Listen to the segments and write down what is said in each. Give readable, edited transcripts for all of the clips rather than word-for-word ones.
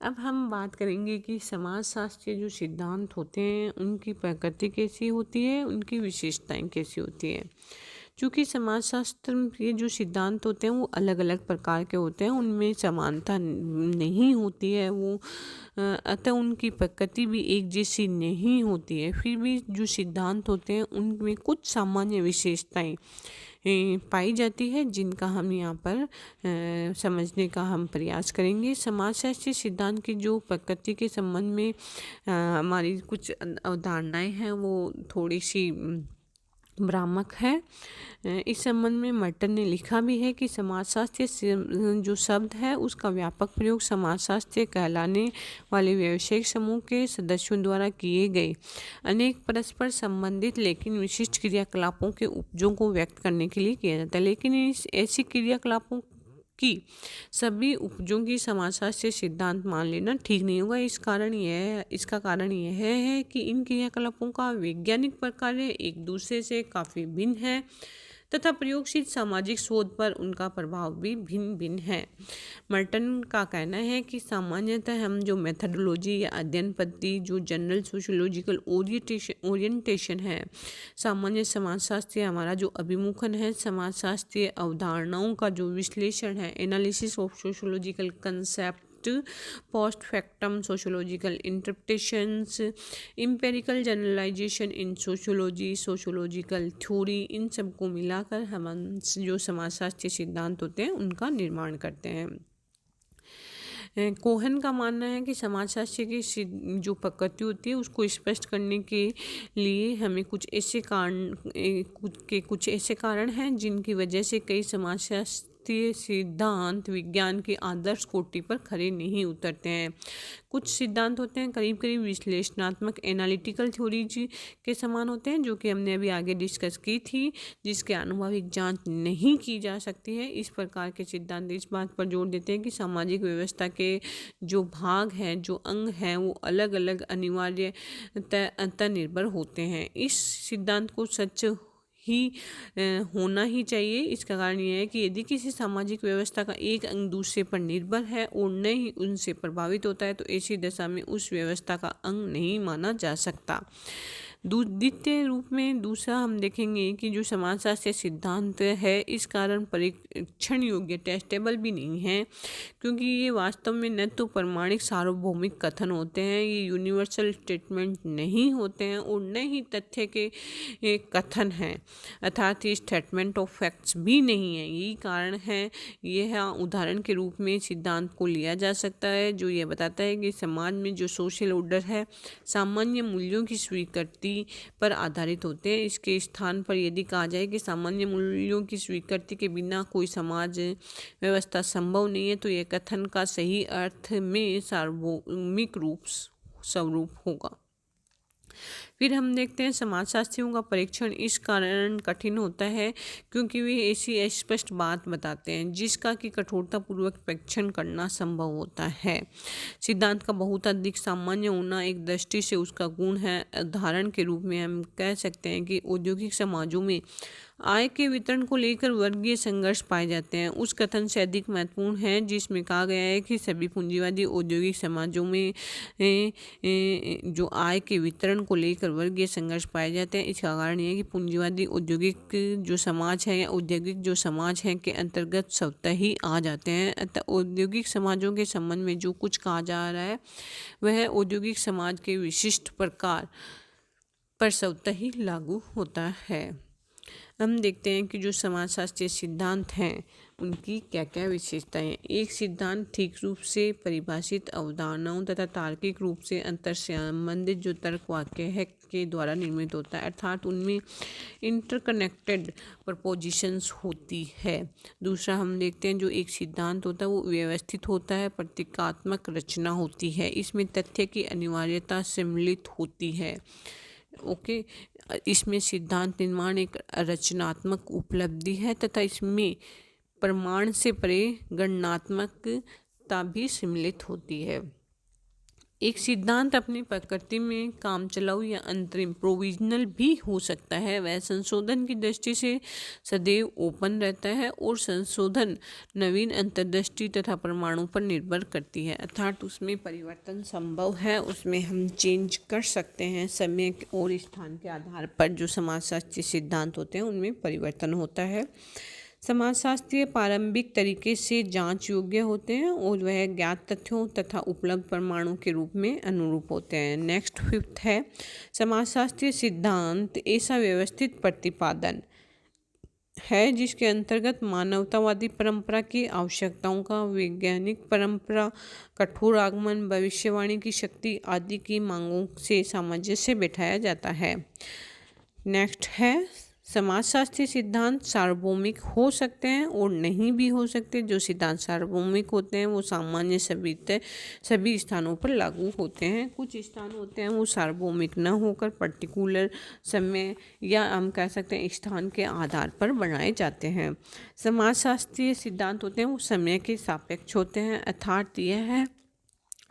अब हम बात करेंगे कि समाजशास्त्र के जो सिद्धांत होते हैं उनकी प्रकृति कैसी होती है, उनकी विशेषताएं कैसी होती है। चूँकि समाजशास्त्र के जो सिद्धांत होते हैं वो अलग अलग प्रकार के होते हैं, उनमें समानता नहीं होती है, वो अतः उनकी प्रकृति भी एक जैसी नहीं होती है। फिर भी जो सिद्धांत होते हैं उनमें कुछ सामान्य विशेषताएं पाई जाती है, जिनका हम यहाँ पर समझने का हम प्रयास करेंगे। समाजशास्त्री सिद्धांत की जो प्रकृति के संबंध में हमारी कुछ अवधारणाएं हैं वो थोड़ी सी भ्रामक है। इस संबंध में मर्टन ने लिखा भी है कि समाजशास्त्र जो शब्द है उसका व्यापक प्रयोग समाजशास्त्र कहलाने वाले व्यावसायिक समूह के सदस्यों द्वारा किए गए अनेक परस्पर संबंधित लेकिन विशिष्ट क्रियाकलापों के उपजों को व्यक्त करने के लिए किया जाता है। लेकिन ऐसी क्रियाकलापों कि सभी उपजों की समाजशास्त्रीय सिद्धांत मान लेना ठीक नहीं होगा। इसका कारण यह है कि इन क्रियाकलापों का वैज्ञानिक प्रकार्य एक दूसरे से काफ़ी भिन्न है तथा प्रयोगशील सामाजिक शोध पर उनका प्रभाव भी भिन्न भिन्न है। मर्टन का कहना है कि सामान्यतः हम जो मेथडोलॉजी या अध्ययन पद्धति जो जनरल सोशियोलॉजिकल ओरिएंटेशन है, सामान्य समाजशास्त्रीय हमारा जो अभिमुखन है, समाजशास्त्रीय अवधारणाओं का जो विश्लेषण है, analysis of sociological concept, post factum sociological interpretations, empirical generalisation in sociology, sociological theory, इन सबको मिलाकर हम जो समाजशास्त्रीय सिद्धांत होते हैं उनका निर्माण करते हैं। कोहन का मानना है कि समाजशास्त्र की जो प्रकृति होती है उसको स्पष्ट करने के लिए हमें कुछ ऐसे कारण हैं जिनकी वजह से कई समाजशास्त्रीय सिद्धांत विज्ञान के आदर्श कोटि पर खरे नहीं उतरते हैं। कुछ सिद्धांत होते हैं करीब करीब विश्लेषणात्मक एनालिटिकल थ्योरीज के समान होते हैं, जो कि हमने अभी आगे डिस्कस की थी, जिसके आनुभाविक जांच नहीं की जा सकती है। इस प्रकार के सिद्धांत इस बात पर जोर देते हैं कि सामाजिक व्यवस्था के जो भाग हैं, जो अंग हैं, वो अलग अलग अनिवार्यतः निर्भर होते हैं। इस सिद्धांत को सच ही होना ही चाहिए। इसका कारण यह है कि यदि किसी सामाजिक व्यवस्था का एक अंग दूसरे पर निर्भर है और न ही उनसे प्रभावित होता है तो ऐसी दशा में उस व्यवस्था का अंग नहीं माना जा सकता। द्वितीय रूप में दूसरा हम देखेंगे कि जो समाजशास्त्र सिद्धांत है इस कारण परीक्षण योग्य टेस्टेबल भी नहीं है, क्योंकि ये वास्तव में न तो प्रमाणिक सार्वभौमिक कथन होते हैं, ये यूनिवर्सल स्टेटमेंट नहीं होते हैं और न ही तथ्य के कथन हैं, अर्थात ये स्टेटमेंट ऑफ फैक्ट्स भी नहीं है। यही कारण है यह उदाहरण के रूप में सिद्धांत को लिया जा सकता है जो यह बताता है कि समाज में जो सोशल ऑर्डर है सामान्य मूल्यों की स्वीकृति पर आधारित होते हैं। इसके स्थान पर यदि कहा जाए कि सामान्य मूल्यों की स्वीकृति के बिना कोई समाज व्यवस्था संभव नहीं है तो यह कथन का सही अर्थ में सार्वभौमिक स्वरूप होगा। फिर हम देखते हैं समाजशास्त्रियों का परीक्षण इस कारण कठिन होता है क्योंकि वे ऐसी स्पष्ट बात बताते हैं जिसका कि कठोरतापूर्वक परीक्षण करना संभव होता है। सिद्धांत का बहुत अधिक सामान्य होना एक दृष्टि से उसका गुण है। उदाहरण के रूप में हम कह सकते हैं कि औद्योगिक समाजों में आय के वितरण को लेकर वर्गीय संघर्ष पाए जाते हैं। उस कथन से अधिक महत्वपूर्ण है जिसमें कहा गया है कि सभी पूंजीवादी औद्योगिक समाजों में जो आय के वितरण को लेकर वर्गीय संघर्ष पाए जाते हैं। इसका कारण यह है कि पूंजीवादी औद्योगिक जो समाज है या औद्योगिक जो समाज है के अंतर्गत स्वतः ही आ जाते हैं। अतः औद्योगिक समाजों के संबंध में जो कुछ कहा जा रहा है वह औद्योगिक समाज के विशिष्ट प्रकार पर स्वतः ही लागू होता है। हम देखते हैं कि जो समाजशास्त्रीय सिद्धांत हैं उनकी क्या क्या विशेषताएं हैं। एक सिद्धांत ठीक रूप से परिभाषित अवधारणाओं तथा तार्किक रूप से अंतर संबंधित जो तर्क वाक्य है के द्वारा निर्मित होता है, अर्थात उनमें इंटरकनेक्टेड प्रपोजिशंस होती है। दूसरा हम देखते हैं जो एक सिद्धांत होता है वो व्यवस्थित होता है, प्रतीकात्मक रचना होती है, इसमें तथ्य की अनिवार्यता सम्मिलित होती है। ओके, इसमें सिद्धांत निर्माण एक रचनात्मक उपलब्धि है तथा इसमें प्रमाण से परे गणनात्मकता भी सम्मिलित होती है। एक सिद्धांत अपनी प्रकृति में कामचलाऊ या अंतरिम प्रोविजनल भी हो सकता है। वह संशोधन की दृष्टि से सदैव ओपन रहता है और संशोधन नवीन अंतर्दृष्टि तथा परमाणु पर निर्भर करती है, अर्थात उसमें परिवर्तन संभव है, उसमें हम चेंज कर सकते हैं। समय और स्थान के आधार पर जो समाजशास्त्रीय सिद्धांत होते हैं उनमें परिवर्तन होता है। समाजशास्त्रीय प्रारंभिक तरीके से जांच योग्य होते हैं और वह ज्ञात तथ्यों तथा उपलब्ध प्रमाणों के रूप में अनुरूप होते हैं। नेक्स्ट 5th है समाजशास्त्रीय सिद्धांत ऐसा व्यवस्थित प्रतिपादन है जिसके अंतर्गत मानवतावादी परंपरा की आवश्यकताओं का वैज्ञानिक परंपरा, कठोर आगमन, भविष्यवाणी की शक्ति आदि की मांगों से सामंजस्य बिठाया जाता है। नेक्स्ट है समाजशास्त्रीय सिद्धांत सार्वभौमिक हो सकते हैं और नहीं भी हो सकते। जो सिद्धांत सार्वभौमिक होते हैं वो सामान्य सभी स्थानों पर लागू होते हैं। कुछ स्थान होते हैं वो सार्वभौमिक न होकर पर्टिकुलर समय या हम कह सकते हैं स्थान के आधार पर बनाए जाते हैं। समाजशास्त्रीय सिद्धांत होते हैं वो समय के सापेक्ष होते हैं, अर्थात यह है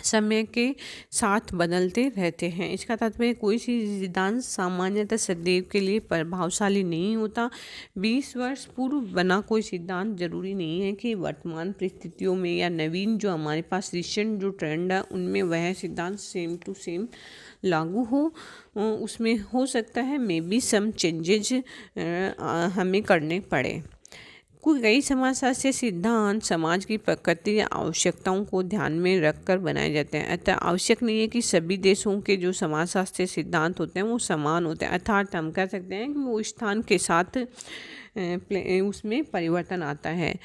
समय के साथ बदलते रहते हैं। इसका तात्पर्य कोई सी सिद्धांत सामान्यतः सदैव के लिए प्रभावशाली नहीं होता। 20 वर्ष पूर्व बना कोई सिद्धांत जरूरी नहीं है कि वर्तमान परिस्थितियों में या नवीन जो हमारे पास रिसेंट जो ट्रेंड है उनमें वह सिद्धांत सेम टू सेम लागू हो। उसमें हो सकता है मे बी सम चेंजेज हमें करने पड़े। कई समाजशास्त्रीय सिद्धांत समाज की प्रकृति या आवश्यकताओं को ध्यान में रखकर बनाए जाते हैं। अतः आवश्यक नहीं है कि सभी देशों के जो समाजशास्त्रीय सिद्धांत होते हैं वो समान होते हैं, अर्थात हम कह सकते हैं कि वो स्थान के साथ उसमें परिवर्तन आता है।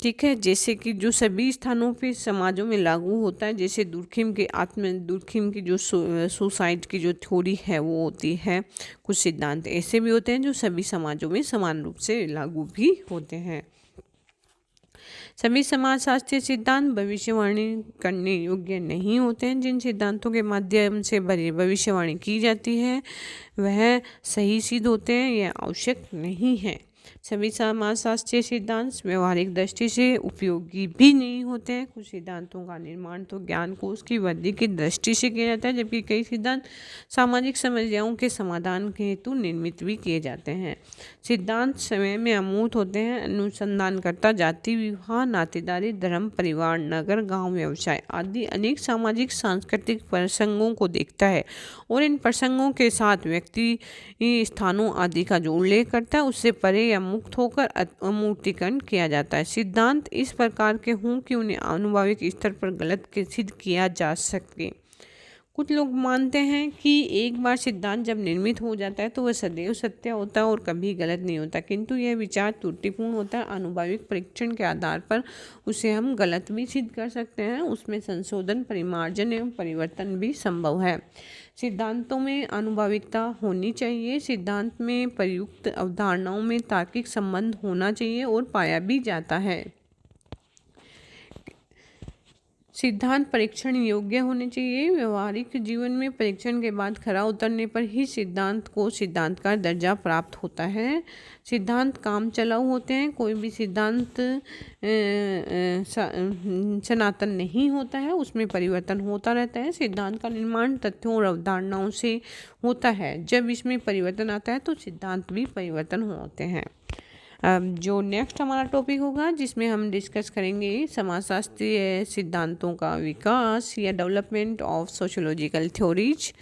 ठीक है, जैसे कि जो सभी स्थानों पे समाजों में लागू होता है, जैसे दुर्खिम की जो सुसाइड की जो थ्योरी है वो होती है। कुछ सिद्धांत ऐसे भी होते हैं जो सभी समाजों में समान रूप से लागू भी होते हैं। सभी समाजशास्त्रीय सिद्धांत भविष्यवाणी करने योग्य नहीं होते हैं। जिन सिद्धांतों के माध्यम से भविष्यवाणी की जाती है वह सही सिद्ध होते हैं, यह आवश्यक नहीं है। सभी समाजशास्त्रीय सिद्धांत व्यवहारिक दृष्टि से उपयोगी भी नहीं होते हैं। कुछ सिद्धांतों का निर्माण तो ज्ञान कोश की वृद्धि की दृष्टि से किया जाता है, जबकि कई सिद्धांत सामाजिक समस्याओं के समाधान के हेतु निर्मित भी किए जाते हैं। सिद्धांत समय में अमूर्त होते हैं। अनुसंधानकर्ता जाति, विवाह, नातेदारी, धर्म, परिवार, नगर, गांव, व्यवसाय आदि अनेक सामाजिक सांस्कृतिक प्रसंगों को देखता है और इन प्रसंगों के साथ व्यक्ति स्थानों आदि का जो उल्लेख करता है उससे परे या मुक्त होकर अमूर्तीकरण किया जाता है। सिद्धांत इस प्रकार के हों कि उन्हें आनुभाविक स्तर पर गलत सिद्ध किया जा सके। कुछ लोग मानते हैं कि एक बार सिद्धांत जब निर्मित हो जाता है तो वह सदैव सत्य होता है और कभी गलत नहीं होता, किंतु यह विचार त्रुटिपूर्ण होता है। आनुभाविक परीक्षण के आधार पर उसे हम गलत भी सिद्ध कर सकते हैं। उसमें संशोधन, परिमार्जन एवं परिवर्तन भी संभव है। सिद्धांतों में आनुभाविकता होनी चाहिए। सिद्धांत में प्रयुक्त अवधारणाओं में तार्किक संबंध होना चाहिए और पाया भी जाता है। सिद्धांत परीक्षण योग्य होने चाहिए। व्यवहारिक जीवन में परीक्षण के बाद खरा उतरने पर ही सिद्धांत को सिद्धांत का दर्जा प्राप्त होता है। सिद्धांत काम चलाऊ होते हैं। कोई भी सिद्धांत सनातन नहीं होता है, उसमें परिवर्तन होता रहता है। सिद्धांत का निर्माण तथ्यों और अवधारणाओं से होता है। जब इसमें परिवर्तन आता है तो सिद्धांत भी परिवर्तन होते हैं। अब जो नेक्स्ट हमारा टॉपिक होगा जिसमें हम डिस्कस करेंगे समाजशास्त्रीय सिद्धांतों का विकास या डेवलपमेंट ऑफ सोशियोलॉजिकल थ्योरीज।